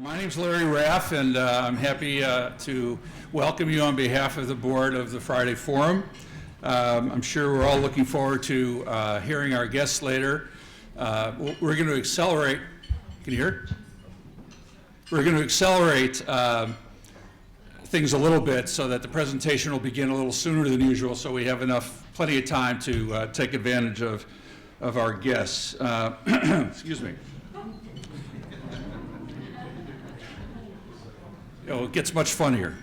My name's Larry Raff, and I'm happy to welcome you on behalf of the board of the Friday Forum. I'm sure we're all looking forward to hearing our guests later. We're going to accelerate. Can you hear? We're going to accelerate things a little bit so that the presentation will begin a little sooner than usual, so we have plenty of time to take advantage of our guests. Excuse me. It gets much funnier.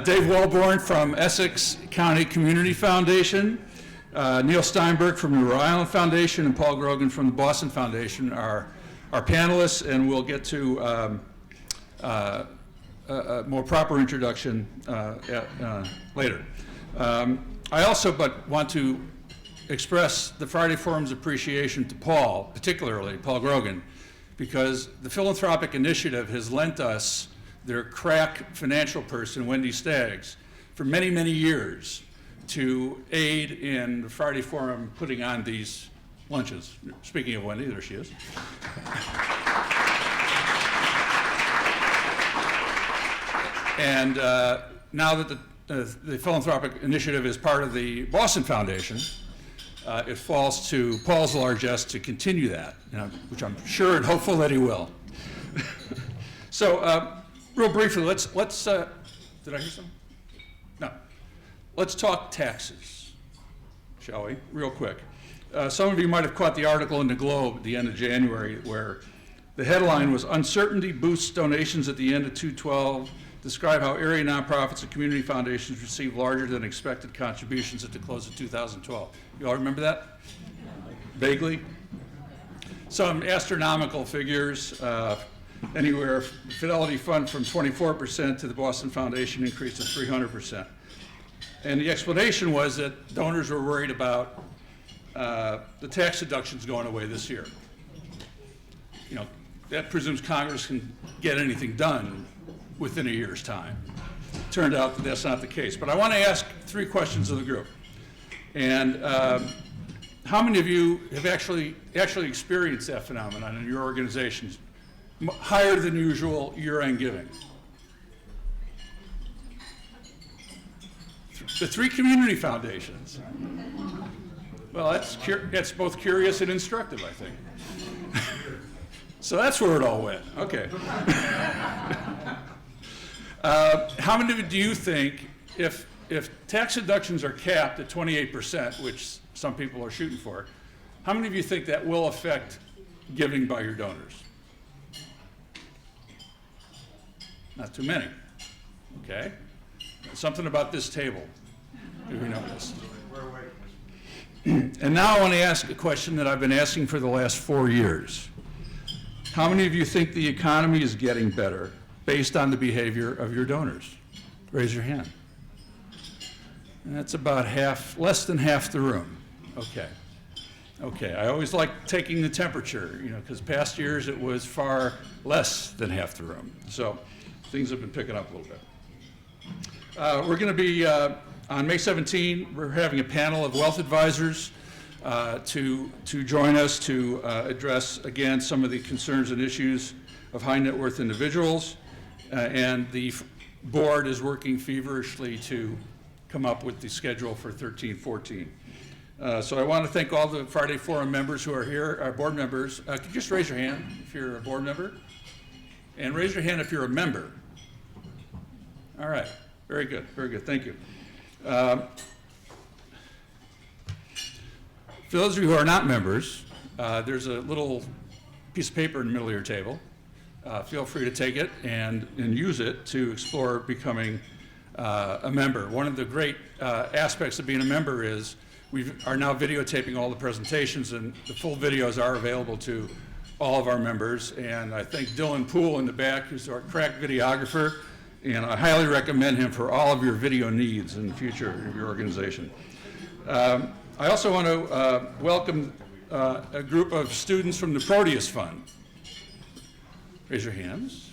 Dave Wellborn from Essex County Community Foundation, Neil Steinberg from the Rhode Island Foundation, and Paul Grogan from the Boston Foundation are our panelists, and we'll get to a more proper introduction later. I also want to express the Friday Forum's appreciation to Paul, particularly Paul Grogan, because the Philanthropic Initiative has lent us their crack financial person, Wendy Staggs, for many, many years to aid in the Friday Forum putting on these lunches. Speaking of Wendy, there she is. And now that the Philanthropic Initiative is part of the Boston Foundation, it falls to Paul's largesse to continue that, which I'm sure and hopeful that he will. So, real briefly, let's did I hear something? No. Let's talk taxes, shall we, real quick. Some of you might have caught the article in the Globe at the end of January where the headline was "Uncertainty Boosts Donations at the End of 2012, describe how area nonprofits and community foundations received larger than expected contributions at the close of 2012. You all remember that? Vaguely? Some astronomical figures, anywhere, Fidelity Fund from 24% to the Boston Foundation increased to 300%. And the explanation was that donors were worried about the tax deductions going away this year. That presumes Congress can get anything done within a year's time. Turned out that that's not the case. But I want to ask three questions of the group. And how many of you have actually experienced that phenomenon in your organizations? Higher than usual year-end giving. The three community foundations. Well, that's both curious and instructive, I think. So that's where it all went. Okay. How many of you do you think, if tax deductions are capped at 28%, which some people are shooting for, how many of you think that will affect giving by your donors? Not too many. Okay. Something about this table, have you noticed? And now I want to ask a question that I've been asking for the last 4 years. How many of you think the economy is getting better based on the behavior of your donors? Raise your hand. And that's about less than half the room. Okay. Okay, I always like taking the temperature, because past years it was far less than half the room. So things have been picking up a little bit. We're going to be, on May 17, we're having a panel of wealth advisors to join us to address, again, some of the concerns and issues of high net worth individuals. And the board is working feverishly to come up with the schedule for 13-14. So I want to thank all the Friday Forum members who are here, our board members. Could you just raise your hand if you're a board member? And raise your hand if you're a member. All right, very good, thank you. For those of you who are not members, there's a little piece of paper in the middle of your table. Feel free to take it and use it to explore becoming a member. One of the great aspects of being a member is we are now videotaping all the presentations, and the full videos are available to all of our members. And I thank Dylan Poole in the back, who's our crack videographer, and I highly recommend him for all of your video needs in the future of your organization. I also want to welcome a group of students from the Proteus Fund. Raise your hands.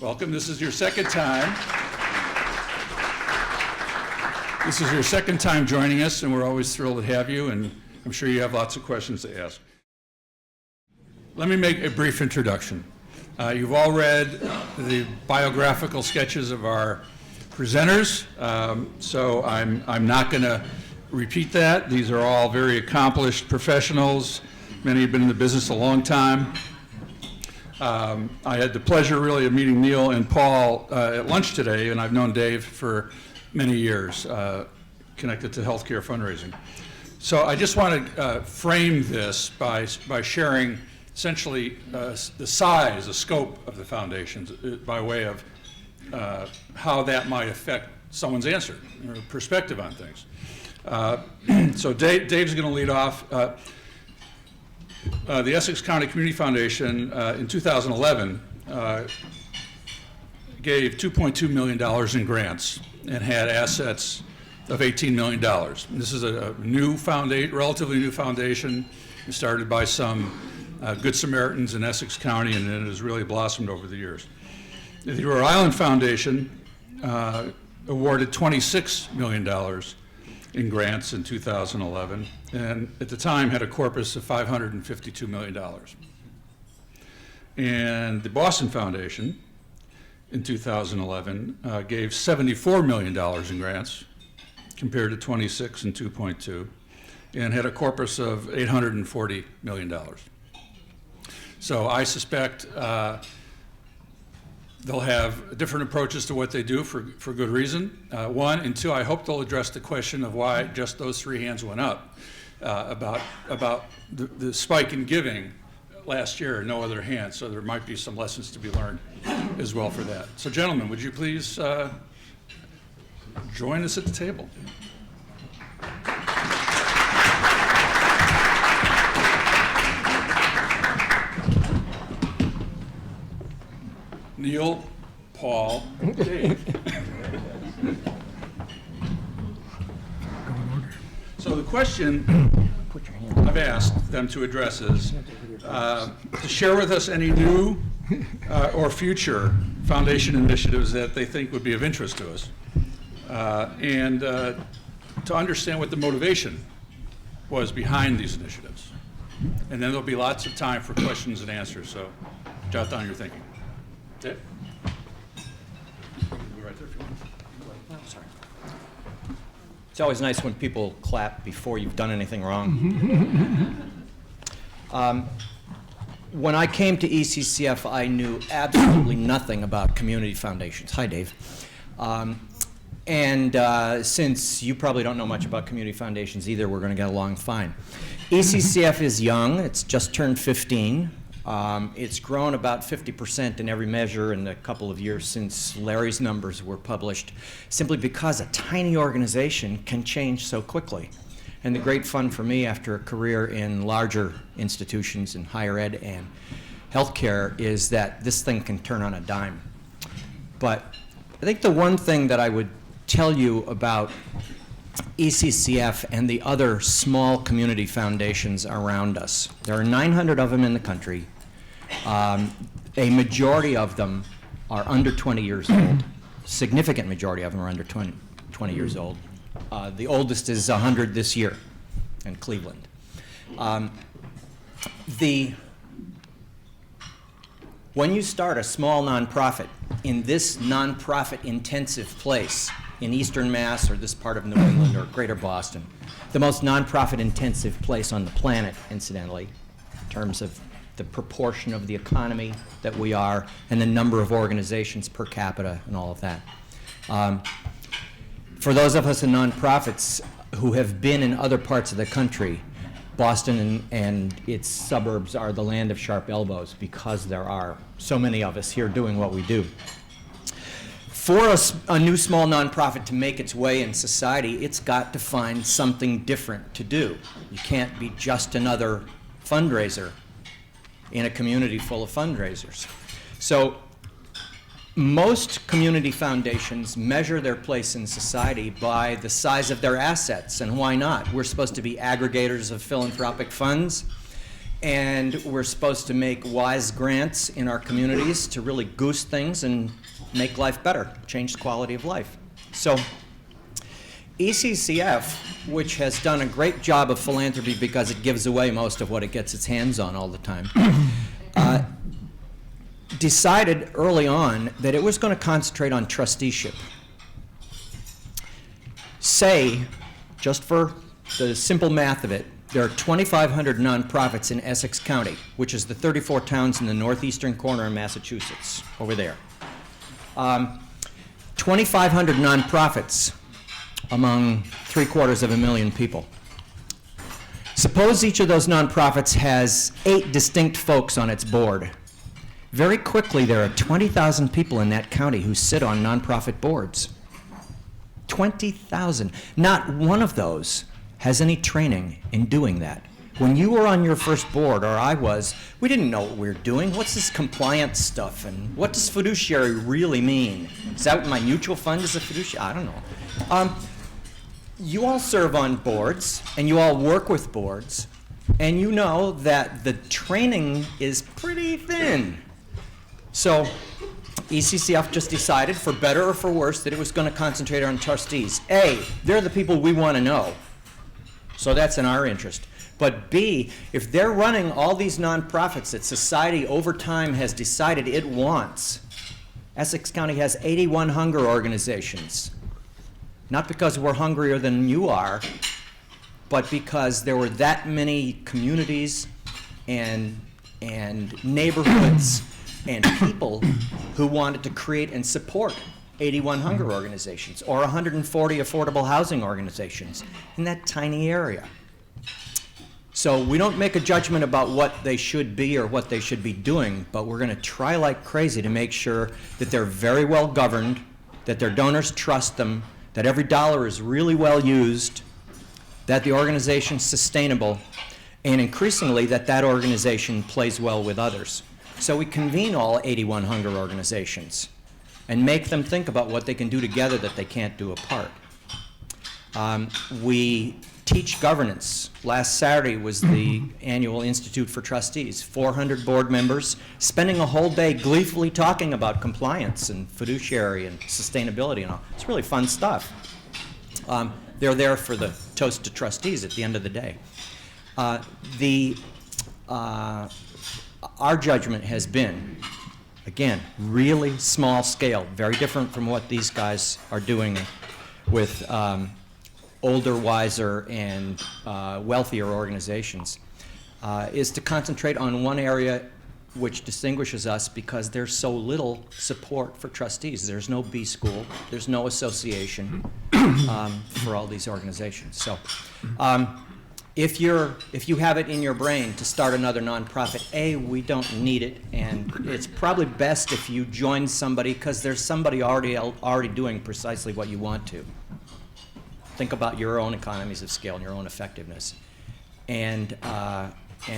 Welcome. This is your second time. This is your second time joining us, and we're always thrilled to have you, and I'm sure you have lots of questions to ask. let me make a brief introduction. You've all read the biographical sketches of our presenters, so I'm not going to repeat that. These are all very accomplished professionals. Many have been in the business a long time. I had the pleasure really of meeting Neil and Paul at lunch today, and I've known Dave for many years, connected to healthcare fundraising. So I just want to frame this by sharing essentially the size, the scope of the foundations by way of how that might affect someone's answer or perspective on things. So Dave's going to lead off. The Essex County Community Foundation in 2011 gave $2.2 million in grants and had assets of $18 million. And this is a new foundation, relatively new foundation, started by some Good Samaritans in Essex County, and it has really blossomed over the years. The Rhode Island Foundation awarded $26 million in grants in 2011, and at the time had a corpus of $552 million. And the Boston Foundation in 2011 gave $74 million in grants compared to 26 and 2.2, and had a corpus of $840 million. So I suspect they'll have different approaches to what they do for good reason. One, and two, I hope they'll address the question of why just those three hands went up about the spike in giving last year, no other hands. So there might be some lessons to be learned as well for that. So gentlemen, would you please join us at the table? Neil, Paul, Dave. So the question I've asked them to address is to share with us any new or future foundation initiatives that they think would be of interest to us, and to understand what the motivation was behind these initiatives. And then there'll be lots of time for questions and answers, so jot down your thinking. Dave? Right there if you want. Oh, sorry. It's always nice when people clap before you've done anything wrong. When I came to ECCF, I knew absolutely nothing about community foundations. Hi, Dave. Since you probably don't know much about community foundations either, we're going to get along fine. ECCF is young. It's just turned 15. It's grown about 50% in every measure in the couple of years since Larry's numbers were published, simply because a tiny organization can change so quickly. And the great fun for me after a career in larger institutions in higher ed and healthcare is that this thing can turn on a dime. But I think the one thing that I would tell you about ECCF and the other small community foundations around us, there are 900 of them in the country. A majority of them are under 20 years old. Significant majority of them are under 20 years old. The oldest is 100 this year in Cleveland. When you start a small nonprofit in this nonprofit intensive place in Eastern Mass or this part of New England or Greater Boston, the most nonprofit intensive place on the planet, incidentally, in terms of the proportion of the economy that we are and the number of organizations per capita and all of that. For those of us in nonprofits who have been in other parts of the country, Boston and its suburbs are the land of sharp elbows because there are so many of us here doing what we do. For a new small nonprofit to make its way in society, it's got to find something different to do. You can't be just another fundraiser in a community full of fundraisers. So most community foundations measure their place in society by the size of their assets, and why not? We're supposed to be aggregators of philanthropic funds, and we're supposed to make wise grants in our communities to really goose things and make life better, change the quality of life. So ECCF, which has done a great job of philanthropy because it gives away most of what it gets its hands on all the time, decided early on that it was going to concentrate on trusteeship. Say, just for the simple math of it, there are 2,500 nonprofits in Essex County, which is the 34 towns in the northeastern corner of Massachusetts, over there. 2,500 nonprofits among 750,000 people. Suppose each of those nonprofits has 8 distinct folks on its board. Very quickly, there are 20,000 people in that county who sit on nonprofit boards. 20,000. Not one of those has any training in doing that. When you were on your first board, or I was, we didn't know what we were doing. What's this compliance stuff, and what does fiduciary really mean? Is that what my mutual fund is a fiduciary? I don't know. You all serve on boards, and you all work with boards, and you know that the training is pretty thin. So ECCF just decided, for better or for worse, that it was going to concentrate on trustees. A, they're the people we want to know, so that's in our interest. But B, if they're running all these nonprofits that society over time has decided it wants, Essex County has 81 hunger organizations. Not because we're hungrier than you are, but because there were that many communities and neighborhoods and people who wanted to create and support 81 hunger organizations or 140 affordable housing organizations in that tiny area. So we don't make a judgment about what they should be or what they should be doing, but we're going to try like crazy to make sure that they're very well governed, that their donors trust them, that every dollar is really well used, that the organization's sustainable, and increasingly that that organization plays well with others. So we convene all 81 hunger organizations and make them think about what they can do together that they can't do apart. We teach governance. Last Saturday was the annual Institute for Trustees. 400 board members spending a whole day gleefully talking about compliance and fiduciary and sustainability and all. It's really fun stuff. They're there for the toast to trustees at the end of the day. Our judgment has been, again, really small scale, very different from what these guys are doing with older, wiser, and wealthier organizations, is to concentrate on one area which distinguishes us because there's so little support for trustees. There's no B school, there's no association for all these organizations. So if you have it in your brain to start another nonprofit, A, we don't need it, and it's probably best if you join somebody because there's somebody already doing precisely what you want to. Think about your own economies of scale and your own effectiveness. And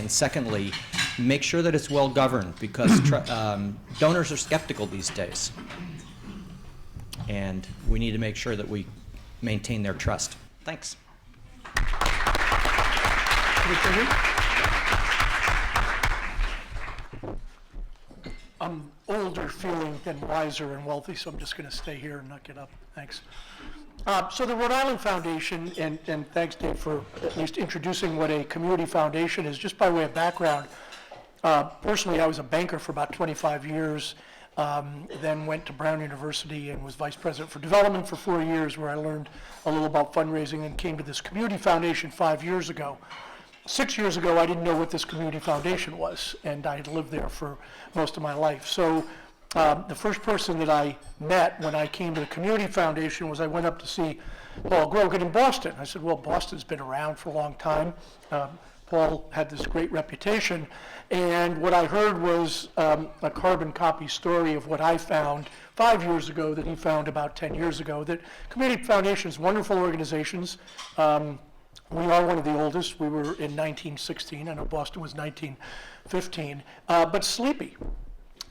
secondly, make sure that it's well governed because donors are skeptical these days. And we need to make sure that we maintain their trust. Thanks. I'm older feeling than wiser and wealthy, so I'm just going to stay here and not get up. Thanks. So the Rhode Island Foundation, and thanks, Dave, for at least introducing what a community foundation is. Just by way of background, personally, I was a banker for about 25 years, then went to Brown University and was vice president for development for 4 years, where I learned a little about fundraising and came to this community foundation 5 years ago. 6 years ago, I didn't know what this community foundation was, and I had lived there for most of my life. So the first person that I met when I came to the community foundation was I went up to see Paul Grogan in Boston. I said, well, Boston's been around for a long time. Paul had this great reputation, and what I heard was a carbon copy story of what I found 5 years ago that he found about 10 years ago, that community foundations, wonderful organizations. We are one of the oldest. We were in 1916. I know Boston was 1915, but sleepy.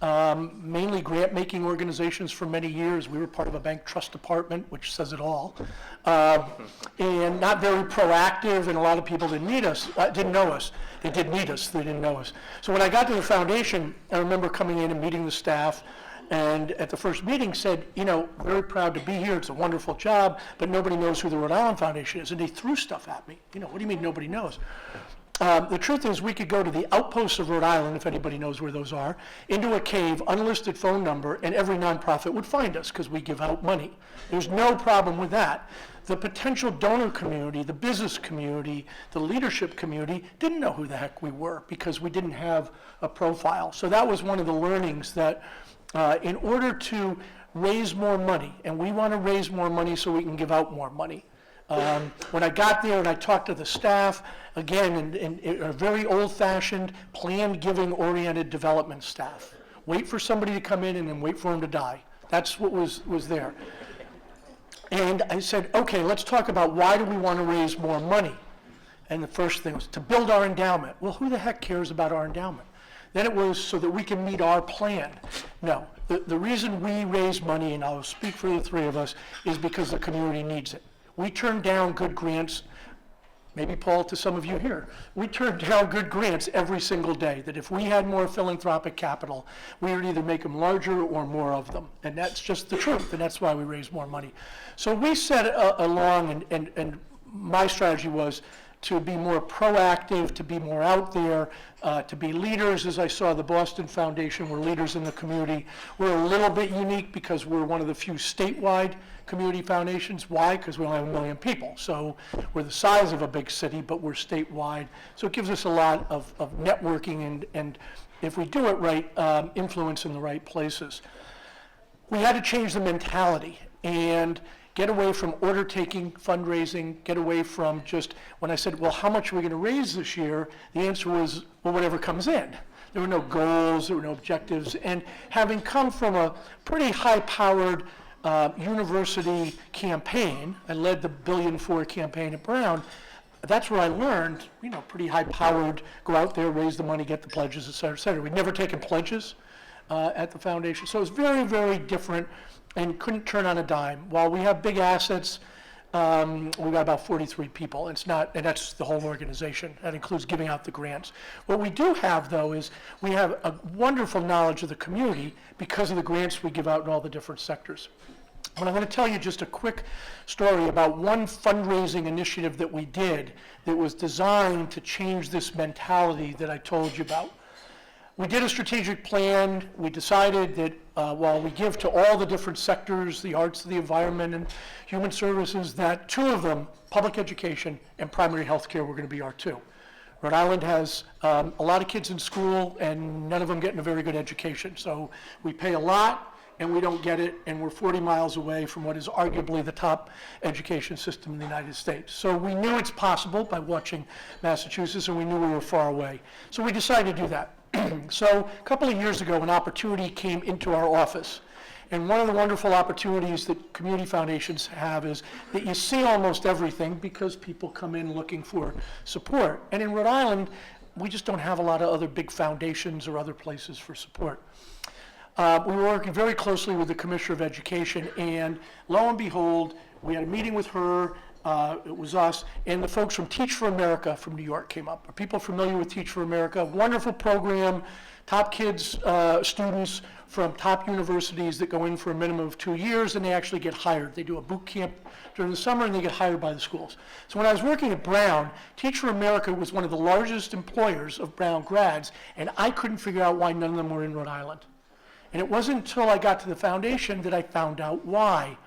Mainly grant-making organizations for many years. We were part of a bank trust department, which says it all, and not very proactive, and a lot of people didn't know us. They did need us, they didn't know us. So when I got to the foundation, I remember coming in and meeting the staff, and at the first meeting said, very proud to be here, it's a wonderful job, but nobody knows who the Rhode Island Foundation is, and they threw stuff at me. What do you mean nobody knows? The truth is, we could go to the outposts of Rhode Island, if anybody knows where those are, into a cave, unlisted phone number, and every nonprofit would find us because we give out money. There's no problem with that. The potential donor community, the business community, the leadership community didn't know who the heck we were because we didn't have a profile. So that was one of the learnings that in order to raise more money, and we want to raise more money so we can give out more money. When I got there and I talked to the staff, again, in a very old-fashioned, planned giving-oriented development staff. Wait for somebody to come in and then wait for them to die. That's what was there. And I said, okay, let's talk about why do we want to raise more money? And the first thing was to build our endowment. Well, who the heck cares about our endowment? Then it was so that we can meet our plan. No, the reason we raise money, and I'll speak for the three of us, is because the community needs it. We turn down good grants, maybe Paul, to some of you here. We turn down good grants every single day, that if we had more philanthropic capital, we would either make them larger or more of them. And that's just the truth, and that's why we raise more money. So we set along, and my strategy was to be more proactive, to be more out there, to be leaders. As I saw the Boston Foundation, we're leaders in the community. We're a little bit unique because we're one of the few statewide community foundations. Why? Because we only have 1 million people. So we're the size of a big city, but we're statewide. So it gives us a lot of networking and if we do it right, influence in the right places. We had to change the mentality and get away from order taking, fundraising, get away from just, when I said, well, how much are we going to raise this year? The answer was, well, whatever comes in. There were no goals, there were no objectives. And having come from a pretty high-powered university campaign, I led the $1.4 billion campaign at Brown, that's where I learned, pretty high-powered, go out there, raise the money, get the pledges, et cetera, et cetera. We'd never taken pledges at the foundation. So it was very, very different and couldn't turn on a dime. While we have big assets, we've got about 43 people. It's not, and that's the whole organization. That includes giving out the grants. What we do have, though, is we have a wonderful knowledge of the community because of the grants we give out in all the different sectors. And I'm going to tell you just a quick story about one fundraising initiative that we did that was designed to change this mentality that I told you about. We did a strategic plan. We decided that while we give to all the different sectors, the arts, the environment, and human services, that two of them, public education and primary health care, were going to be our two. Rhode Island has a lot of kids in school, and none of them getting a very good education. So we pay a lot, and we don't get it, and we're 40 miles away from what is arguably the top education system in the United States. So we knew it's possible by watching Massachusetts, and we knew we were far away. So we decided to do that. So a couple of years ago, an opportunity came into our office. And one of the wonderful opportunities that community foundations have is that you see almost everything because people come in looking for support. And in Rhode Island, we just don't have a lot of other big foundations or other places for support. We were working very closely with the Commissioner of Education, and lo and behold, we had a meeting with her. It was us, and the folks from Teach for America from New York came up. Are people familiar with Teach for America? Wonderful program, top kids, students from top universities that go in for a minimum of 2 years, and they actually get hired. They do a boot camp during the summer, and they get hired by the schools. So when I was working at Brown, Teach for America was one of the largest employers of Brown grads, and I couldn't figure out why none of them were in Rhode Island. And it wasn't until I got to the foundation that I found out why.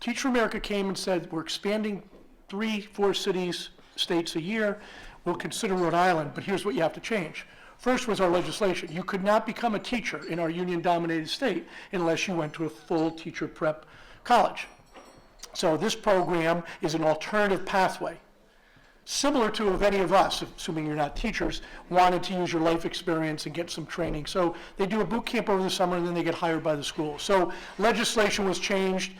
Teach for America came and said, we're expanding 3-4 cities, states a year. We'll consider Rhode Island, but here's what you have to change. First was our legislation. You could not become a teacher in our union-dominated state unless you went to a full teacher prep college. So this program is an alternative pathway, similar to if any of us, assuming you're not teachers, wanted to use your life experience and get some training. So they do a boot camp over the summer, and then they get hired by the school. So legislation was changed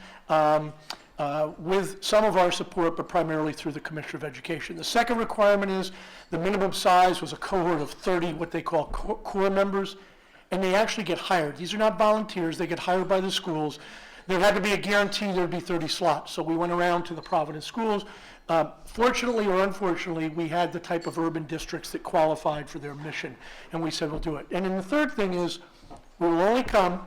with some of our support, but primarily through the Commissioner of Education. The second requirement is the minimum size was a cohort of 30, what they call core members, and they actually get hired. These are not volunteers. They get hired by the schools. There had to be a guarantee there would be 30 slots. So we went around to the Providence schools. Fortunately or unfortunately, we had the type of urban districts that qualified for their mission, and we said we'll do it. And then the third thing is we will only come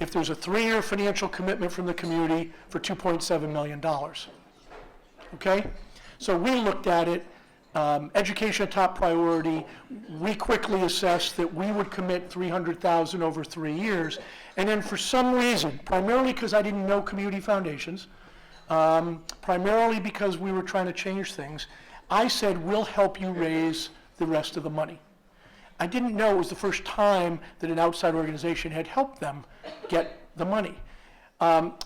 if there's a 3-year financial commitment from the community for $2.7 million. Okay? So we looked at it. Education a top priority. We quickly assessed that we would commit $300,000 over 3 years. And then for some reason, primarily because I didn't know community foundations, primarily because we were trying to change things, I said, we'll help you raise the rest of the money. I didn't know it was the first time that an outside organization had helped them get the money.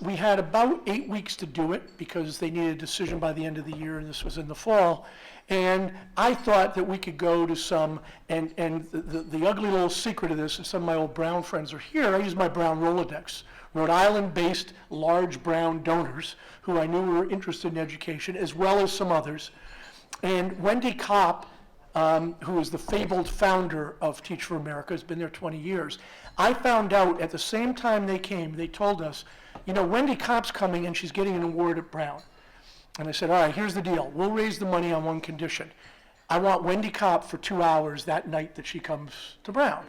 We had about 8 weeks to do it because they needed a decision by the end of the year, and this was in the fall. And I thought that we could go to some, and the ugly little secret of this, and some of my old Brown friends are here, I use my Brown Rolodex. Rhode Island-based large Brown donors who I knew were interested in education, as well as some others. And Wendy Kopp, who is the fabled founder of Teach for America, has been there 20 years. I found out at the same time they came, they told us, you know, Wendy Kopp's coming and she's getting an award at Brown. And I said, all right, here's the deal. We'll raise the money on one condition. I want Wendy Kopp for 2 hours that night that she comes to Brown.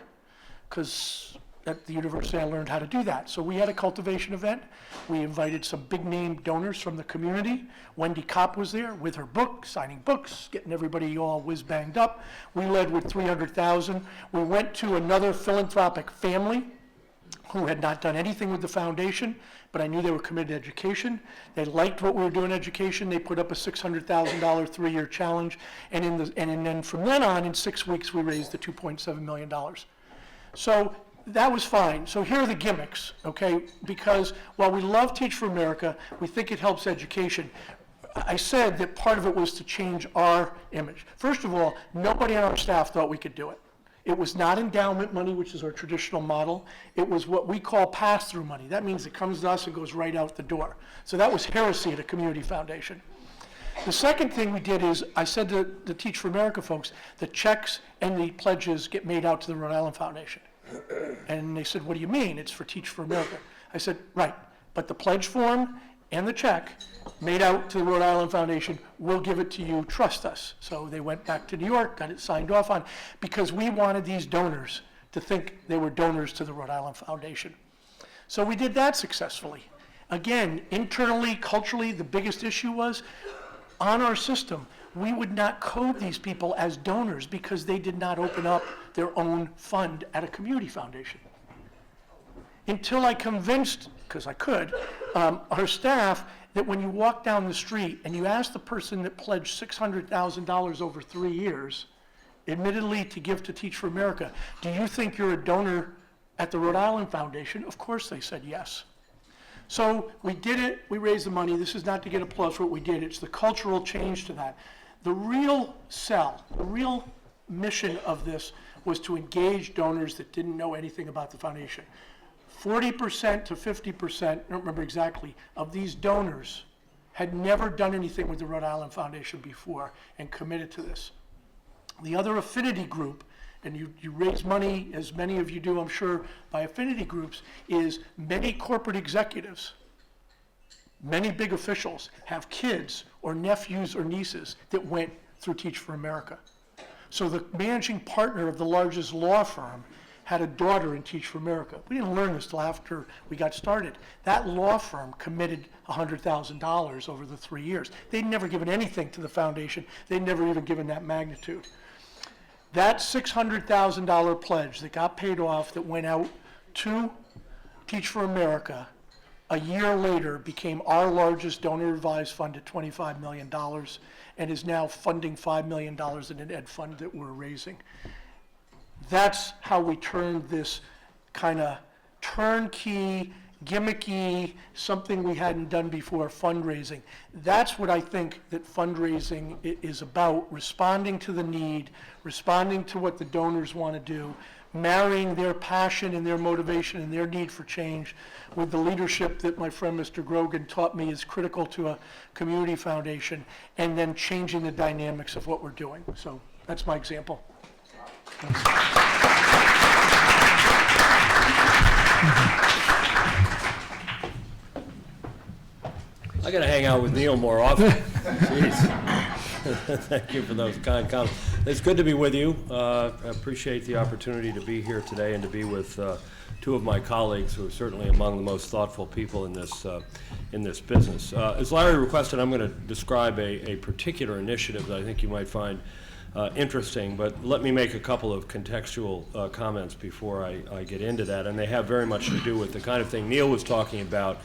Because at the university I learned how to do that. So we had a cultivation event. We invited some big name donors from the community. Wendy Kopp was there with her book, signing books, getting everybody all whiz banged up. We led with $300,000. We went to another philanthropic family who had not done anything with the foundation, but I knew they were committed to education. They liked what we were doing in education. They put up a $600,000 3-year challenge, and then from then on, in 6 weeks, we raised the $2.7 million. So that was fine. So here are the gimmicks, okay? Because while we love Teach for America, we think it helps education. I said that part of it was to change our image. First of all, nobody on our staff thought we could do it. It was not endowment money, which is our traditional model. It was what we call pass-through money. That means it comes to us and goes right out the door. So that was heresy at a community foundation. The second thing we did is, I said to the Teach for America folks, the checks and the pledges get made out to the Rhode Island Foundation. And they said, what do you mean? It's for Teach for America. I said, right, but the pledge form and the check made out to the Rhode Island Foundation, we'll give it to you, trust us. So they went back to New York, got it signed off on, because we wanted these donors to think they were donors to the Rhode Island Foundation. So we did that successfully. Again, internally, culturally, the biggest issue was, on our system, we would not code these people as donors because they did not open up their own fund at a community foundation. Until I convinced, because I could, our staff that when you walk down the street and you ask the person that pledged $600,000 over 3 years, admittedly to give to Teach for America, do you think you're a donor at the Rhode Island Foundation? Of course they said yes. So we did it, we raised the money. This is not to get applause for what we did, it's the cultural change to that. The real sell, the real mission of this was to engage donors that didn't know anything about the foundation. 40% to 50%, I don't remember exactly, of these donors had never done anything with the Rhode Island Foundation before and committed to this. The other affinity group, and you raise money, as many of you do, I'm sure, by affinity groups, is many corporate executives, many big officials have kids or nephews or nieces that went through Teach for America. So the managing partner of the largest law firm had a daughter in Teach for America. We didn't learn this till after we got started. That law firm committed $100,000 over the 3 years. They'd never given anything to the foundation. They'd never even given that magnitude. That $600,000 pledge that got paid off that went out to Teach for America a year later became our largest donor-advised fund at $25 million and is now funding $5 million in an ed fund that we're raising. That's how we turned this kind of turnkey, gimmicky, something we hadn't done before, fundraising. That's what I think that fundraising is about, responding to the need, responding to what the donors want to do, marrying their passion and their motivation and their need for change with the leadership that my friend Mr. Grogan taught me is critical to a community foundation, and then changing the dynamics of what we're doing. So that's my example. I got to hang out with Neil more often. Jeez. Thank you for those kind comments. It's good to be with you. I appreciate the opportunity to be here today and to be with two of my colleagues who are certainly among the most thoughtful people in this business. As Larry requested, I'm going to describe a particular initiative that I think you might find interesting, but let me make a couple of contextual comments before I get into that, and they have very much to do with the kind of thing Neil was talking about,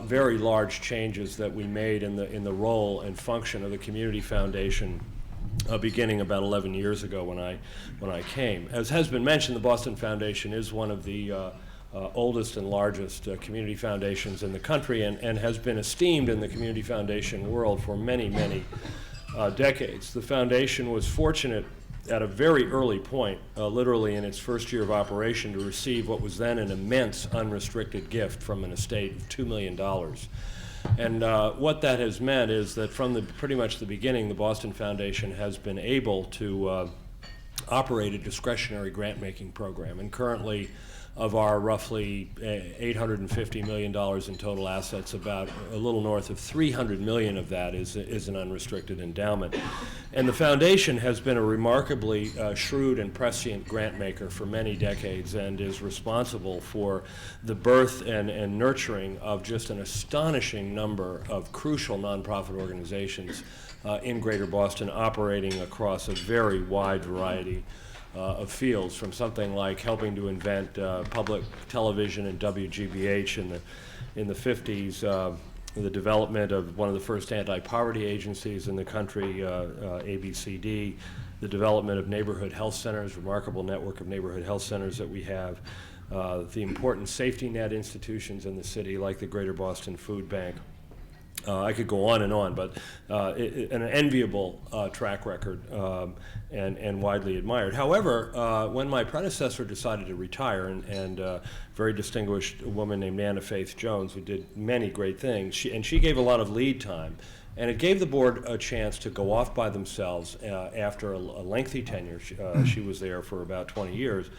very large changes that we made in the role and function of the Community Foundation beginning about 11 years ago when I came. As has been mentioned, the Boston Foundation is one of the oldest and largest community foundations in the country, and has been esteemed in the community foundation world for many, many decades. The foundation was fortunate at a very early point, literally in its first year of operation, to receive what was then an immense unrestricted gift from an estate of $2 million. And what that has meant is that from pretty much the beginning, the Boston Foundation has been able to operate a discretionary grant-making program. And currently, of our roughly $850 million in total assets, about a little north of $300 million of that is an unrestricted endowment. And the foundation has been a remarkably shrewd and prescient grant maker for many decades, and is responsible for the birth and nurturing of just an astonishing number of crucial nonprofit organizations in Greater Boston, operating across a very wide variety of fields, from something like helping to invent public television and WGBH in the 50s, the development of one of the first anti-poverty agencies in the country, ABCD, the development of neighborhood health centers, remarkable network of neighborhood health centers that we have, the important safety net institutions in the city like the Greater Boston Food Bank. I could go on, but an enviable track record and widely admired. However, when my predecessor decided to retire, and a very distinguished woman named Anna Faith Jones, who did many great things, she gave a lot of lead time, and it gave the board a chance to go off by themselves after a lengthy tenure. She was there for about 20 years,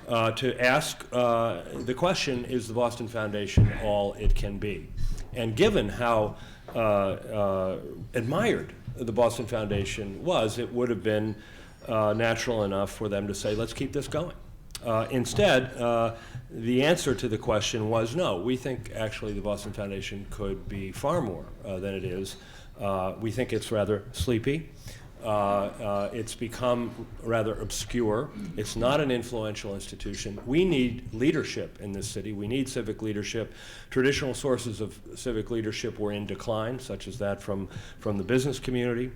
to ask the question, is the Boston Foundation all it can be? And given how admired the Boston Foundation was, it would have been natural enough for them to say, let's keep this going. Instead, the answer to the question was no. We think actually the Boston Foundation could be far more than it is. We think it's rather sleepy. It's become rather obscure. It's not an influential institution. We need leadership in this city. We need civic leadership. Traditional sources of civic leadership were in decline, such as that from the business community.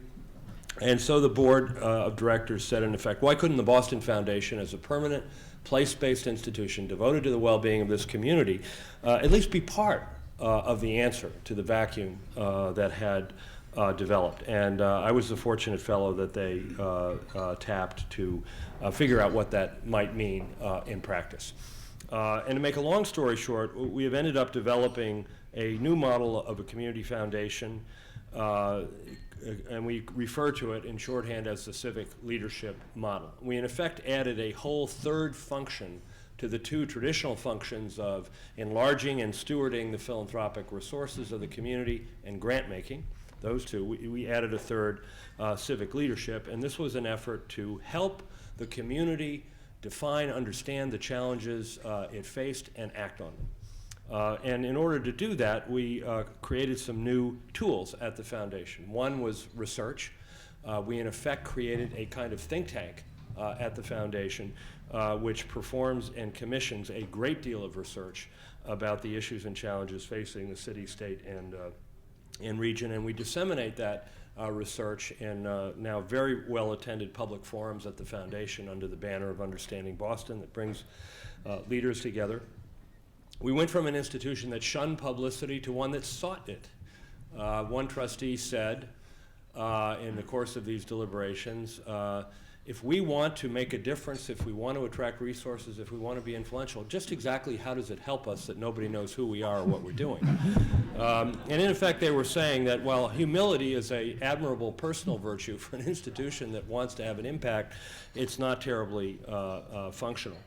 And so the board of directors said, in effect, why couldn't the Boston Foundation, as a permanent, place-based institution devoted to the well-being of this community, at least be part of the answer to the vacuum that had developed. And I was the fortunate fellow that they tapped to figure out what that might mean in practice. And to make a long story short, we have ended up developing a new model of a community foundation, and we refer to it in shorthand as the civic leadership model. We in effect added a whole third function to the two traditional functions of enlarging and stewarding the philanthropic resources of the community and grant making. Those two, we added a third, civic leadership, and this was an effort to help the community define, understand the challenges it faced, and act on them. And in order to do that, we created some new tools at the foundation. One was research. We in effect created a kind of think tank at the foundation, which performs and commissions a great deal of research about the issues and challenges facing the city, state, and region, and we disseminate that research in now very well-attended public forums at the foundation under the banner of Understanding Boston that brings leaders together. We went from an institution that shunned publicity to one that sought it. One trustee said in the course of these deliberations, if we want to make a difference, if we want to attract resources, if we want to be influential, just exactly how does it help us that nobody knows who we are or what we're doing? And in effect, they were saying that while humility is an admirable personal virtue for an institution that wants to have an impact, it's not terribly functional.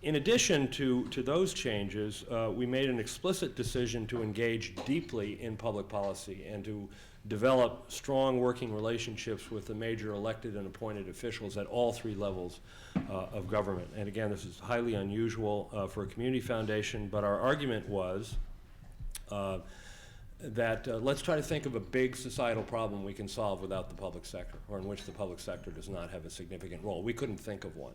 In addition to those changes, we made an explicit decision to engage deeply in public policy and to develop strong working relationships with the major elected and appointed officials at all 3 levels of government. And again, this is highly unusual for a community foundation, but our argument was that let's try to think of a big societal problem we can solve without the public sector, or in which the public sector does not have a significant role. We couldn't think of one.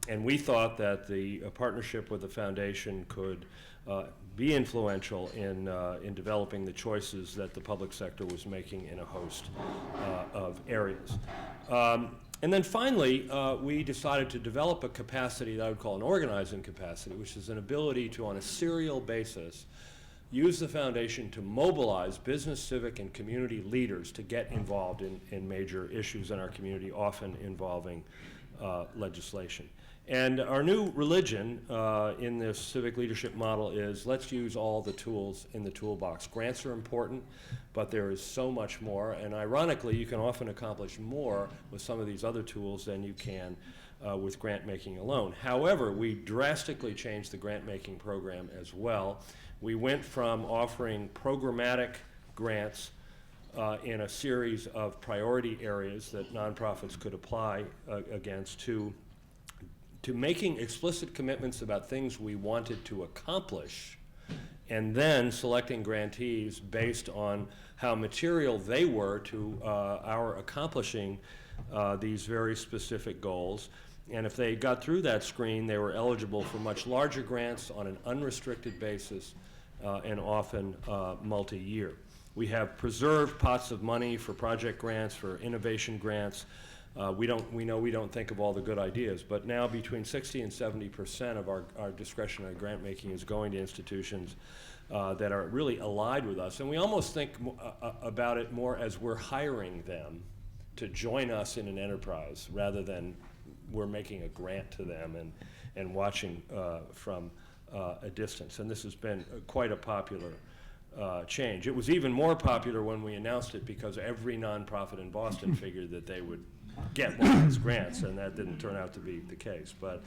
And we thought that the partnership with the foundation could be influential in developing the choices that the public sector was making in a host of areas. And then finally, we decided to develop a capacity that I would call an organizing capacity, which is an ability to, on a serial basis, use the foundation to mobilize business, civic, and community leaders to get involved in major issues in our community, often involving legislation. And our new religion in this civic leadership model is let's use all the tools in the toolbox. Grants are important, but there is so much more. And ironically, you can often accomplish more with some of these other tools than you can with grant making alone. However, we drastically changed the grant making program as well. We went from offering programmatic grants in a series of priority areas that nonprofits could apply against to making explicit commitments about things we wanted to accomplish, and then selecting grantees based on how material they were to our accomplishing these very specific goals. And if they got through that screen, they were eligible for much larger grants on an unrestricted basis and often multi-year. We have preserved pots of money for project grants, for innovation grants. We know we don't think of all the good ideas, but now between 60 and 70% of our discretionary grant making is going to institutions that are really allied with us. And we almost think about it more as we're hiring them to join us in an enterprise rather than we're making a grant to them and watching from a distance. And this has been quite a popular change. It was even more popular when we announced it because every nonprofit in Boston figured that they would get one of these grants, and that didn't turn out to be the case. But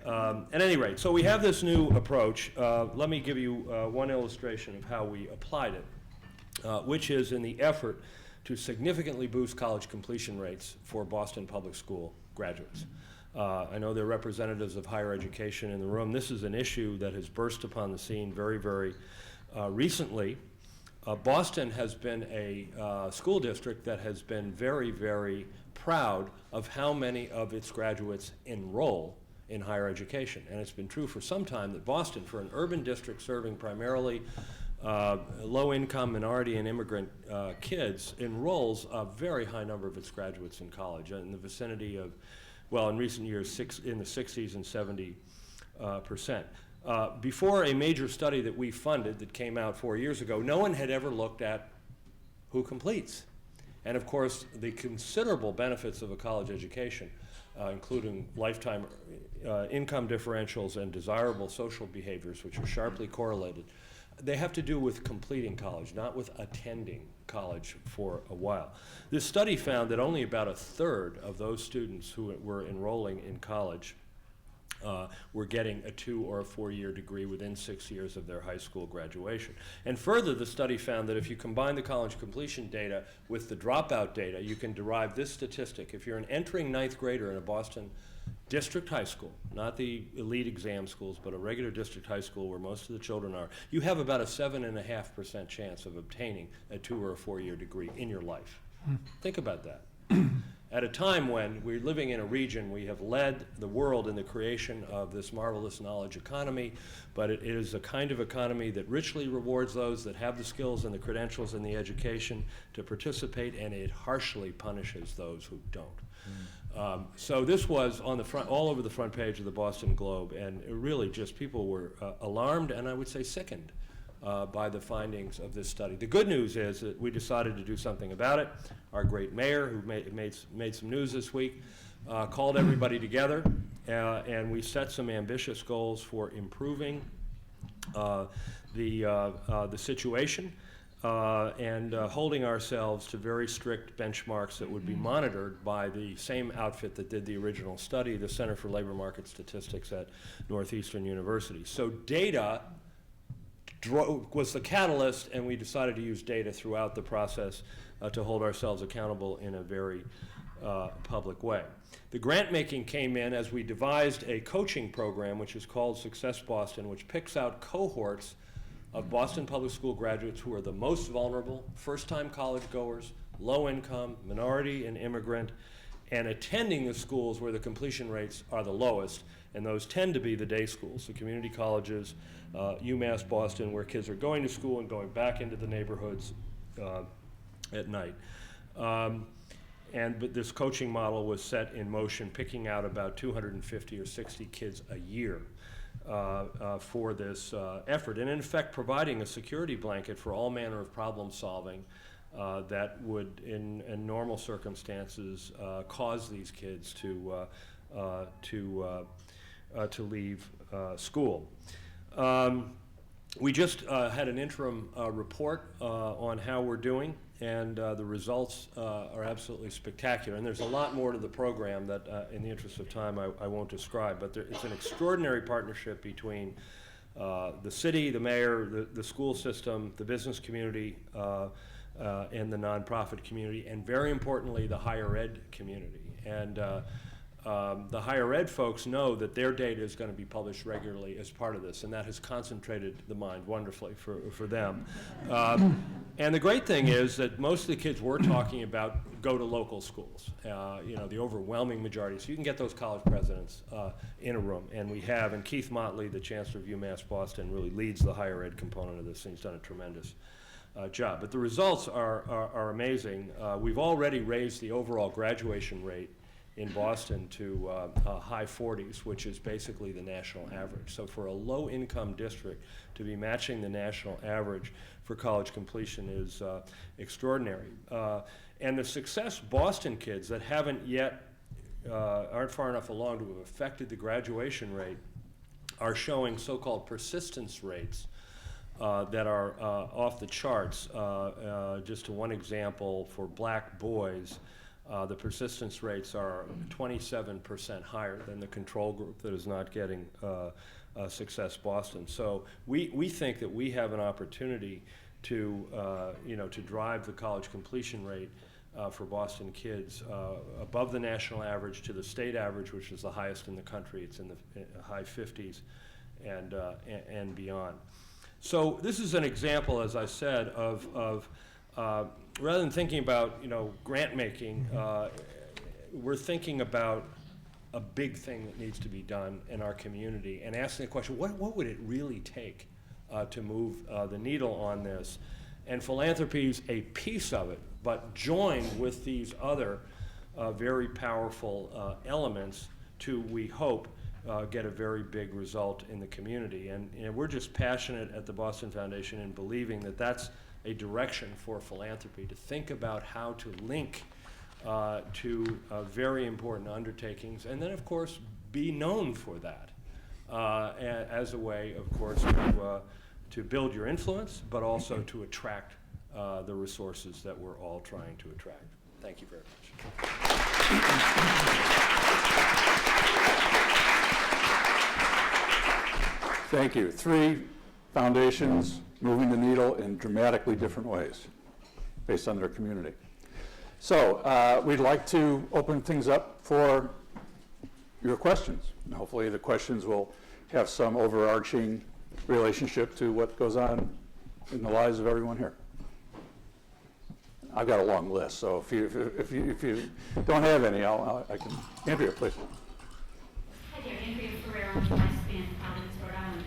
at any rate, so we have this new approach. Let me give you one illustration of how we applied it, which is in the effort to significantly boost college completion rates for Boston Public School graduates. I know there are representatives of higher education in the room. This is an issue that has burst upon the scene very, very recently. Boston has been a school district that has been very, very proud of how many of its graduates enroll in higher education. And it's been true for some time that Boston, for an urban district serving primarily low-income, minority, and immigrant kids, enrolls a very high number of its graduates in college, in the vicinity of, well, in recent years, in the 60s and 70%. Before a major study that we funded that came out 4 years ago, no one had ever looked at who completes. And of course, the considerable benefits of a college education, including lifetime income differentials and desirable social behaviors, which are sharply correlated, they have to do with completing college, not with attending college for a while. This study found that only about a third of those students who were enrolling in college were getting a 2 or a 4-year degree within 6 years of their high school graduation. And further, the study found that if you combine the college completion data with the dropout data, you can derive this statistic. If you're an entering 9th grader in a Boston district high school, not the elite exam schools, but a regular district high school where most of the children are, you have about a 7.5% chance of obtaining a 2 or a 4-year degree in your life. Think about that. At a time when we're living in a region, we have led the world in the creation of this marvelous knowledge economy, but it is a kind of economy that richly rewards those that have the skills and the credentials and the education to participate, and it harshly punishes those who don't. So this was on the front, all over the front page of the Boston Globe, and it really just people were alarmed and I would say sickened by the findings of this study. The good news is that we decided to do something about it. Our great mayor, who made some news this week, called everybody together, and we set some ambitious goals for improving the situation and holding ourselves to very strict benchmarks that would be monitored by the same outfit that did the original study, the Center for Labor Market Statistics at Northeastern University. So data was the catalyst, and we decided to use data throughout the process to hold ourselves accountable in a very public way. The grant making came in as we devised a coaching program, which is called Success Boston, which picks out cohorts of Boston Public School graduates who are the most vulnerable, first-time college goers, low income, minority and immigrant, and attending the schools where the completion rates are the lowest, and those tend to be the day schools, the community colleges, UMass Boston, where kids are going to school and going back into the neighborhoods at night. But this coaching model was set in motion, picking out about 250 or 60 kids a year for this effort, and in effect providing a security blanket for all manner of problem solving that would, in normal circumstances, cause these kids to leave school. We just had an interim report on how we're doing, and the results are absolutely spectacular. And there's a lot more to the program that, in the interest of time, I won't describe. But it's an extraordinary partnership between the city, the mayor, the school system, the business community, and the nonprofit community, and very importantly, the higher ed community. And the higher ed folks know that their data is going to be published regularly as part of this, and that has concentrated the mind wonderfully for them. And the great thing is that most of the kids we're talking about go to local schools, the overwhelming majority. So you can get those college presidents in a room, and we have, and Keith Motley, the Chancellor of UMass Boston, really leads the higher ed component of this, and he's done a tremendous job. But the results are amazing. We've already raised the overall graduation rate in Boston to high 40s, which is basically the national average. So for a low-income district to be matching the national average for college completion is extraordinary. And the Success Boston kids that haven't yet, aren't far enough along to have affected the graduation rate are showing so-called persistence rates that are off the charts. Just one example, for black boys, the persistence rates are 27% higher than the control group that is not getting Success Boston. So we think that we have an opportunity to to drive the college completion rate for Boston kids above the national average to the state average, which is the highest in the country. It's in the high 50s and beyond. So this is an example, as I said, of rather than thinking about grant making, we're thinking about a big thing that needs to be done in our community and asking the question, what would it really take to move the needle on this? And philanthropy is a piece of it, but joined with these other very powerful elements to, we hope, get a very big result in the community. And we're just passionate at the Boston Foundation in believing that that's a direction for philanthropy, to think about how to link to very important undertakings, and then, of course, be known for that as a way, of course, to build your influence, but also to attract the resources that we're all trying to attract. Thank you very much. Thank you. 3 foundations moving the needle in dramatically different ways based on their community. So we'd like to open things up for your questions. And hopefully the questions will have some overarching relationship to what goes on in the lives of everyone here. I've got a long list, so if you don't have any, I can. Andrea, please. Hi there, Andrea Ferrero, lifespan, Providence, Rhode Island.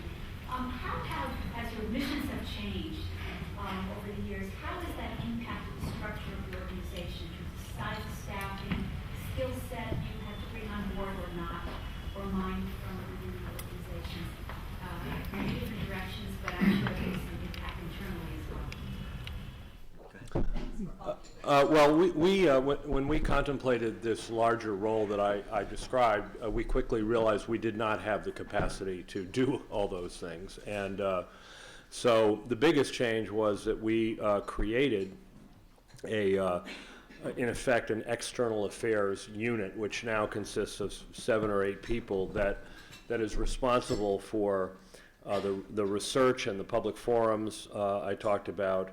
As your missions have changed over the years, how has that impacted the structure of the organization, the size of staffing, skill set you have to bring on board or not, or mind from within the organization? Many different directions, but I'm sure there's some impact internally as well. When we contemplated this larger role that I described, we quickly realized we did not have the capacity to do all those things. And so the biggest change was that we created in effect, an external affairs unit, which now consists of 7 or 8 people that is responsible for the research and the public forums I talked about,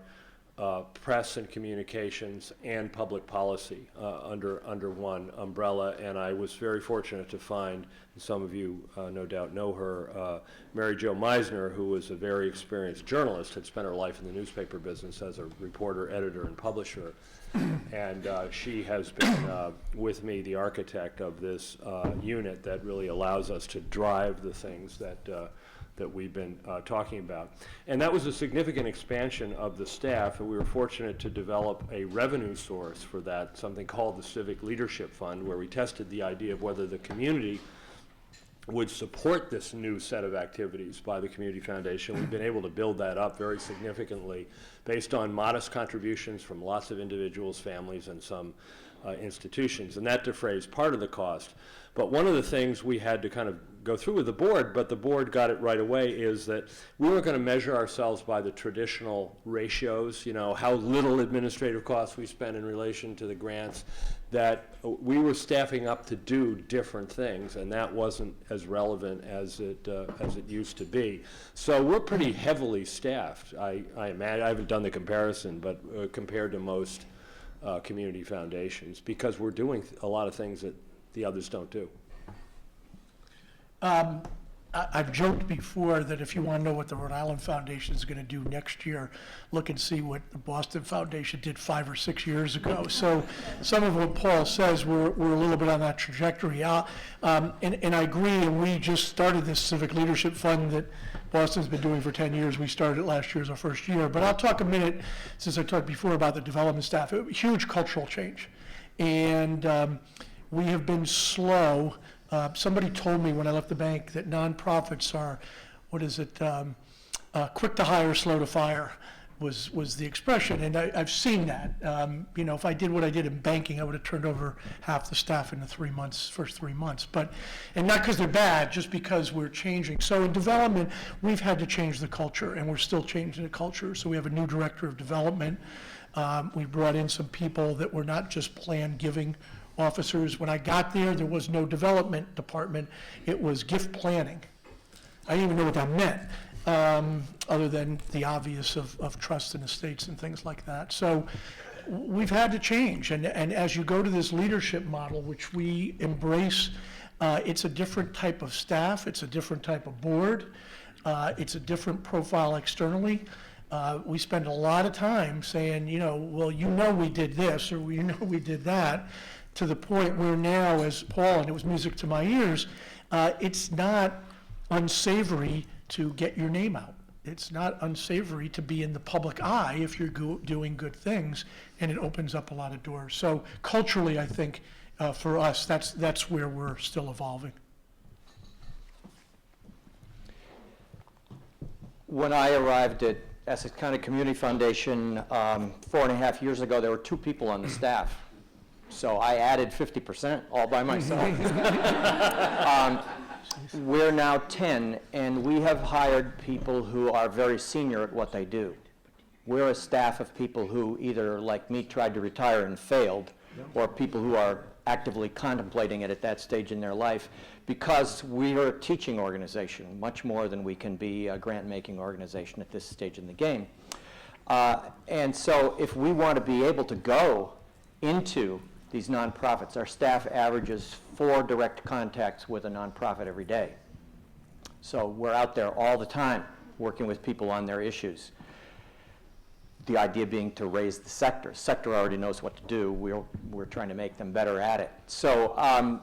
press and communications, and public policy under one umbrella. And I was very fortunate to find, and some of you no doubt know her, Mary Jo Meisner, who was a very experienced journalist, had spent her life in the newspaper business as a reporter, editor, and publisher. And she has been with me the architect of this unit that really allows us to drive the things that we've been talking about. And that was a significant expansion of the staff, and we were fortunate to develop a revenue source for that, something called the Civic Leadership Fund, where we tested the idea of whether the community would support this new set of activities by the Community Foundation. We've been able to build that up very significantly based on modest contributions from lots of individuals, families, and some institutions, and that defrays part of the cost. But one of the things we had to kind of go through with the board, but the board got it right away, is that we weren't going to measure ourselves by the traditional ratios, you know, how little administrative costs we spend in relation to the grants, that we were staffing up to do different things, and that wasn't as relevant as it used to be. So we're pretty heavily staffed. I imagine, I haven't done the comparison, but compared to most community foundations, because we're doing a lot of things that the others don't do. I've joked before that if you want to know what the Rhode Island Foundation is going to do next year, look and see what the Boston Foundation did 5 or 6 years ago. So some of what Paul says, we're a little bit on that trajectory. And I agree, and we just started this Civic Leadership Fund that Boston's been doing for 10 years. We started it last year as our first year. But I'll talk a minute, since I talked before about the development staff, huge cultural change. And we have been slow. Somebody told me when I left the bank that nonprofits are, quick to hire, slow to fire was the expression, and I've seen that. You know, if I did what I did in banking, I would have turned over half the staff in the first 3 months. And not because they're bad, just because we're changing. So in development, we've had to change the culture, and we're still changing the culture. So we have a new director of development. We brought in some people that were not just plan giving officers. When I got there was no development department. It was gift planning. I didn't even know what that meant, other than the obvious of trust and estates and things like that. So we've had to change. And as you go to this leadership model, which we embrace, it's a different type of staff. It's a different type of board. It's a different profile externally. We spend a lot of time saying, we did this, or we did that, to the point where now, as Paul, and it was music to my ears, it's not unsavory to get your name out. It's not unsavory to be in the public eye if you're doing good things, and it opens up a lot of doors. So culturally, I think, for us, that's where we're still evolving. When I arrived at Essex County Community Foundation 4.5 years ago, there were 2 people on the staff. So I added 50% all by myself. We're now 10, and we have hired people who are very senior at what they do. We're a staff of people who either, like me, tried to retire and failed, or people who are actively contemplating it at that stage in their life, because we are a teaching organization, much more than we can be a grant-making organization at this stage in the game. And so if we want to be able to go into these nonprofits, our staff averages 4 direct contacts with a nonprofit every day. So we're out there all the time working with people on their issues. The idea being to raise the sector. The sector already knows what to do. We're trying to make them better at it. So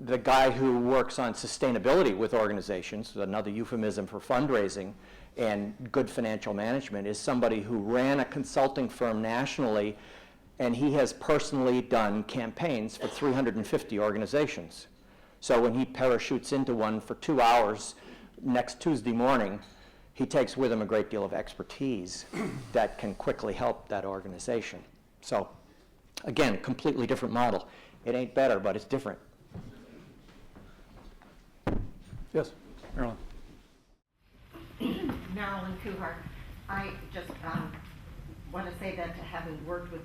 the guy who works on sustainability with organizations, another euphemism for fundraising and good financial management, is somebody who ran a consulting firm nationally, and he has personally done campaigns for 350 organizations. So when he parachutes into one for 2 hours next Tuesday morning, he takes with him a great deal of expertise that can quickly help that organization. So again, completely different model. It ain't better, but it's different. Yes, Marilyn. Marilyn Kuhart. I just want to say that having worked with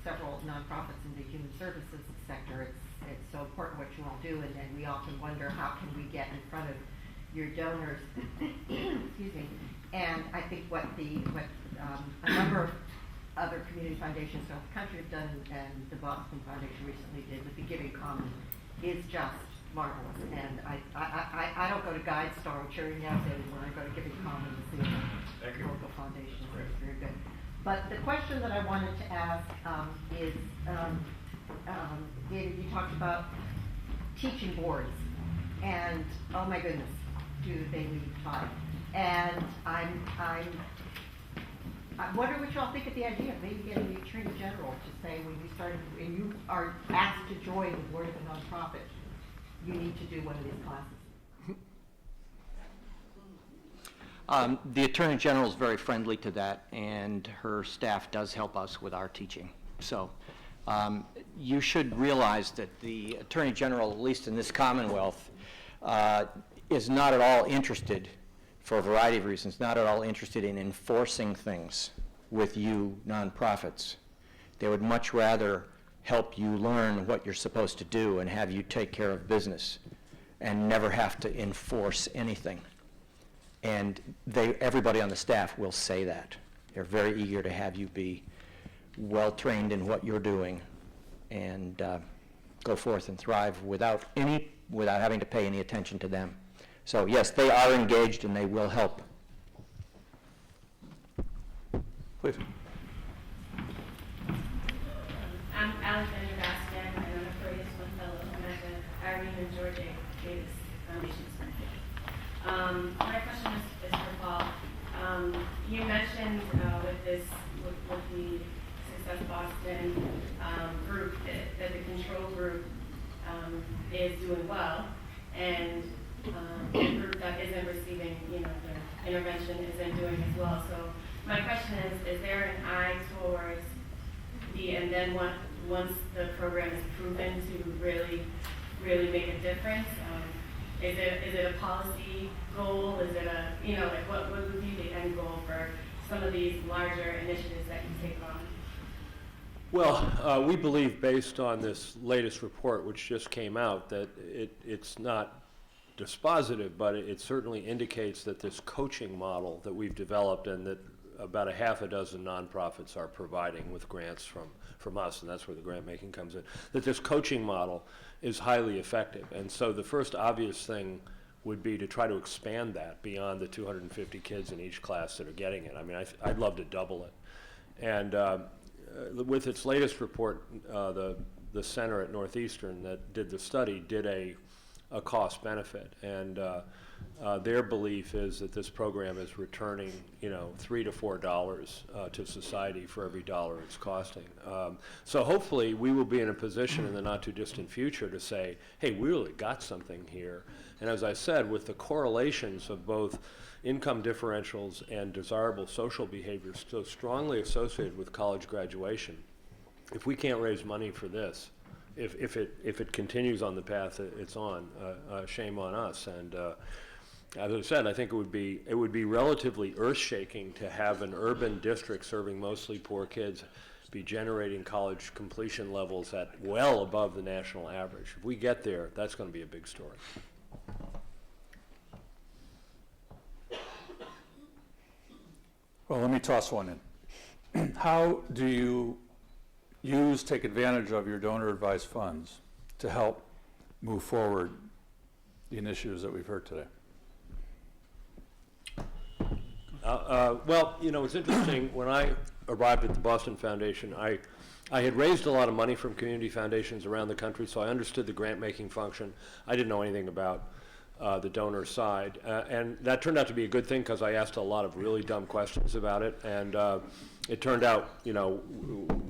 several nonprofits in the human services sector, it's so important what you all do, and then we often wonder how can we get in front of your donors And I think what a number of other community foundations throughout the country have done, and the Boston Foundation recently did with the Giving Common, is just marvelous. And I don't go to GuideStar or Charity House anymore. I go to Giving Common to see the local foundations. It's very good. But the question that I wanted to ask is, David, you talked about teaching boards, and oh my goodness, do they need time? And I'm wondering what y'all think of the idea of maybe getting the Attorney General to say when you are asked to join the board of a nonprofit, you need to do one of these classes. The Attorney General is very friendly to that, and her staff does help us with our teaching. So you should realize that the Attorney General, at least in this Commonwealth, is not at all interested, for a variety of reasons, not at all interested in enforcing things with you nonprofits. They would much rather help you learn what you're supposed to do and have you take care of business and never have to enforce anything. And everybody on the staff will say that. They're very eager to have you be well-trained in what you're doing and go forth and thrive without having to pay any attention to them. So yes, they are engaged and they will help. Please. I'm Alexandra Baskin, and I'm a Corey One Fellow. I'm at the Irene and George A. Davis Foundation Center. My question is for Paul. You mentioned with the Success Boston group that the control group is doing well, and the group that isn't receiving, the intervention isn't doing as well. So my question is there an eye towards and then once the program is proven to really make a difference, is it a policy goal? Is it what would be the end goal for some of these larger initiatives that you take on? Well, we believe, based on this latest report, which just came out, that it's not dispositive, but it certainly indicates that this coaching model that we've developed and that about a half a dozen nonprofits are providing with grants from us, and that's where the grant making comes in, that this coaching model is highly effective. And so the first obvious thing would be to try to expand that beyond the 250 kids in each class that are getting it. I mean, I'd love to double it. And with its latest report, the center at Northeastern that did the study did a cost benefit, and their belief is that this program is returning, $3 to $4 to society for every dollar it's costing. So hopefully we will be in a position in the not too distant future to say, hey, we really got something here. And as I said, with the correlations of both income differentials and desirable social behaviors so strongly associated with college graduation, if we can't raise money for this, if it continues on the path it's on, shame on us. And as I said, I think it would be relatively earth-shaking to have an urban district serving mostly poor kids be generating college completion levels at well above the national average. If we get there, that's going to be a big story. Well, let me toss one in. How do you take advantage of your donor-advised funds to help move forward the initiatives that we've heard today? Well, it's interesting. When I arrived at the Boston Foundation, I had raised a lot of money from community foundations around the country, so I understood the grant-making function. I didn't know anything about the donor side, and that turned out to be a good thing because I asked a lot of really dumb questions about it, and it turned out,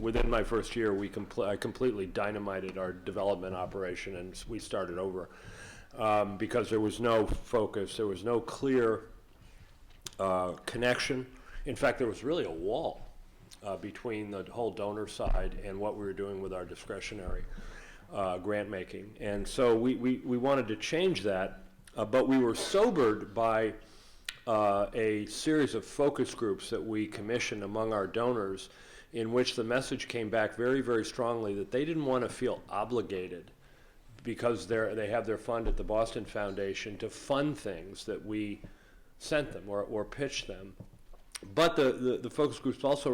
within my first year, I completely dynamited our development operation, and we started over because there was no focus, there was no clear connection. In fact, there was really a wall between the whole donor side and what we were doing with our discretionary grant making. And so we wanted to change that, but we were sobered by a series of focus groups that we commissioned among our donors, in which the message came back very, very strongly that they didn't want to feel obligated because they have their fund at the Boston Foundation to fund things that we sent them or pitched them. But the focus groups also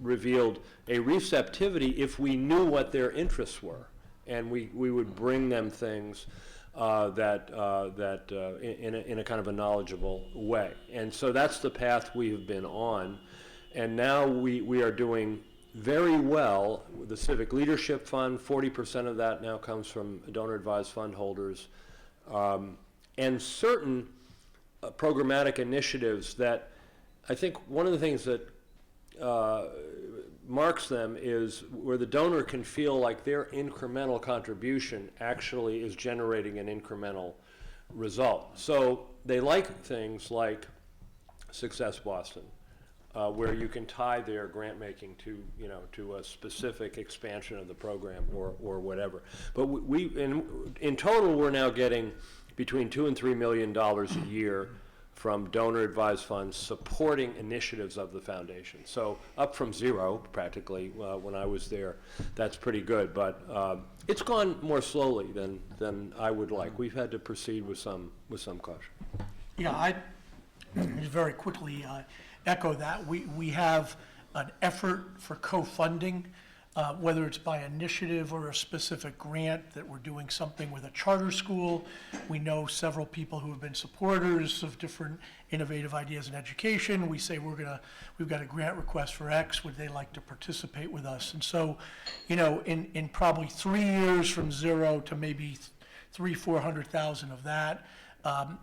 revealed a receptivity if we knew what their interests were, and we would bring them things in a kind of a knowledgeable way. And so that's the path we have been on, and now we are doing very well with the Civic Leadership Fund. 40% of that now comes from donor-advised fund holders, and certain programmatic initiatives that I think one of the things that marks them is where the donor can feel like their incremental contribution actually is generating an incremental result. So they like things like Success Boston, where you can tie their grant making to a specific expansion of the program or whatever. But in total we're now getting between $2 and $3 million a year from donor-advised funds supporting initiatives of the foundation. So up from zero, practically, when I was there. That's pretty good, but it's gone more slowly than I would like. We've had to proceed with some caution. Yeah, I just very quickly echo that. We have an effort for co-funding, whether it's by initiative or a specific grant, that we're doing something with a charter school. We know several people who have been supporters of different innovative ideas in education. We say we've got a grant request for X, would they like to participate with us? And so, in probably 3 years from zero to maybe 300,000-400,000 of that,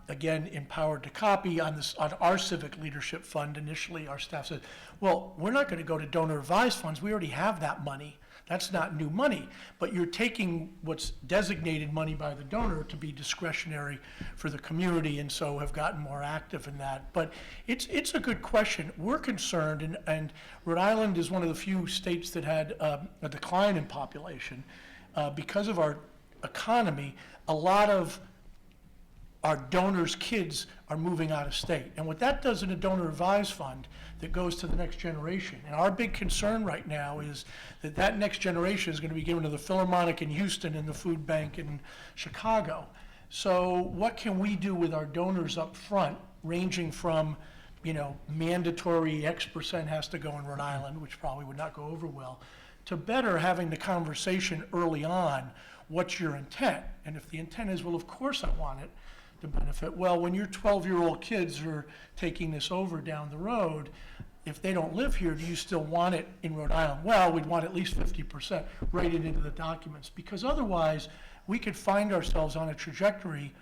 again, empowered to copy on our Civic Leadership Fund. Initially, our staff said, well, we're not going to go to donor advised funds. We already have that money. That's not new money. But you're taking what's designated money by the donor to be discretionary for the community, and so have gotten more active in that. But it's a good question. We're concerned, and Rhode Island is one of the few states that had a decline in population. Because of our economy, a lot of our donors' kids are moving out of state. And what that does in a donor advised fund that goes to the next generation. And our big concern right now is that next generation is going to be given to the Philharmonic in Houston and the Food Bank in Chicago. So what can we do with our donors up front, ranging from, mandatory X% has to go in Rhode Island, which probably would not go over well, to better having the conversation early on, what's your intent? And if the intent is, well, of course I want it to benefit. Well, when your 12-year-old kids are taking this over down the road, if they don't live here, do you still want it in Rhode Island? Well, we'd want at least 50% write it into the documents, because otherwise we could find ourselves on a trajectory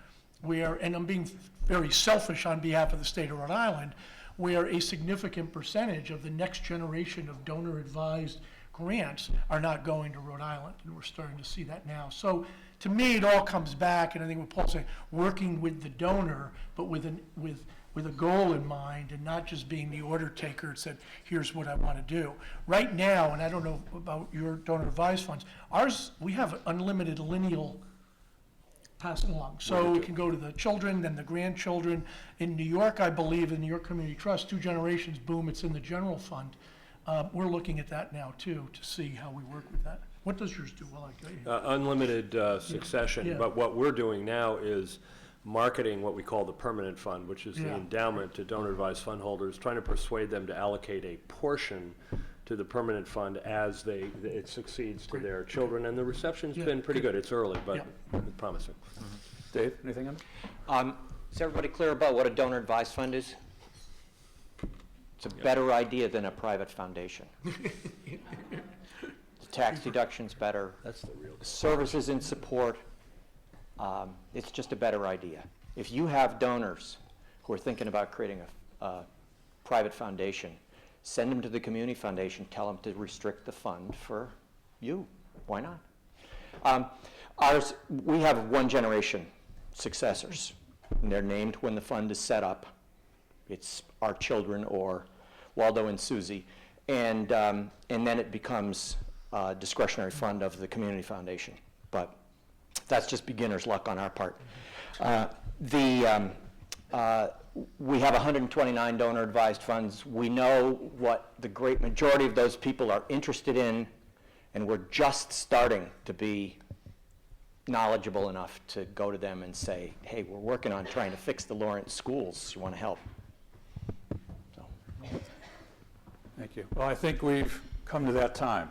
where, and I'm being very selfish on behalf of the state of Rhode Island, where a significant percentage of the next generation of donor-advised grants are not going to Rhode Island, and we're starting to see that now. So to me, it all comes back, and I think what Paul's saying, working with the donor, but with a goal in mind, and not just being the order taker that said, here's what I want to do. Right now, and I don't know about your donor advised funds, ours, we have unlimited lineal passing along. So it can go to the children, then the grandchildren. In New York, I believe, in New York Community Trust, 2 generations, boom, it's in the general fund. We're looking at that now, too, to see how we work with that. What does yours do? Well, I got you. Unlimited succession, Yeah. but what we're doing now is marketing what we call the permanent fund, which is the Yeah. endowment to donor-advised fund holders, trying to persuade them to allocate a portion to the permanent fund as it succeeds to their children, and the reception's Yeah. been pretty good. It's early, but Yeah. Mm-hmm. promising. Dave, anything on that? Is everybody clear about what a donor advised fund is? It's a better idea than a private foundation. The tax deduction's better. That's the real. Services and support, it's just a better idea. If you have donors who are thinking about creating a private foundation, send them to the community foundation, tell them to restrict the fund for you. Why not? We have 1 generation successors, and they're named when the fund is set up. It's our children or Waldo and Susie, and then it becomes a discretionary fund of the community foundation. But that's just beginner's luck on our part. We have 129 donor-advised funds. We know what the great majority of those people are interested in, and we're just starting to be knowledgeable enough to go to them and say, hey, we're working on trying to fix the Lawrence schools. You want to help? So, Thank you. Well, I think we've come to that time.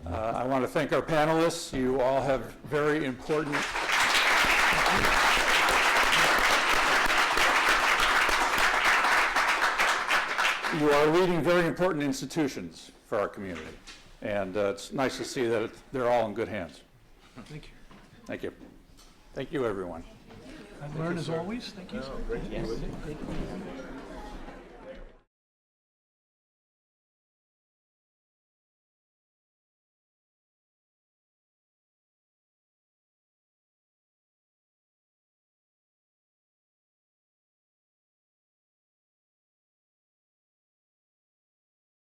I want to thank our panelists. You all have very important you are leading very important institutions for our community. And it's nice to see that they're all in good hands. Thank you. Thank you. Thank you, everyone. I learn as always. Thank you.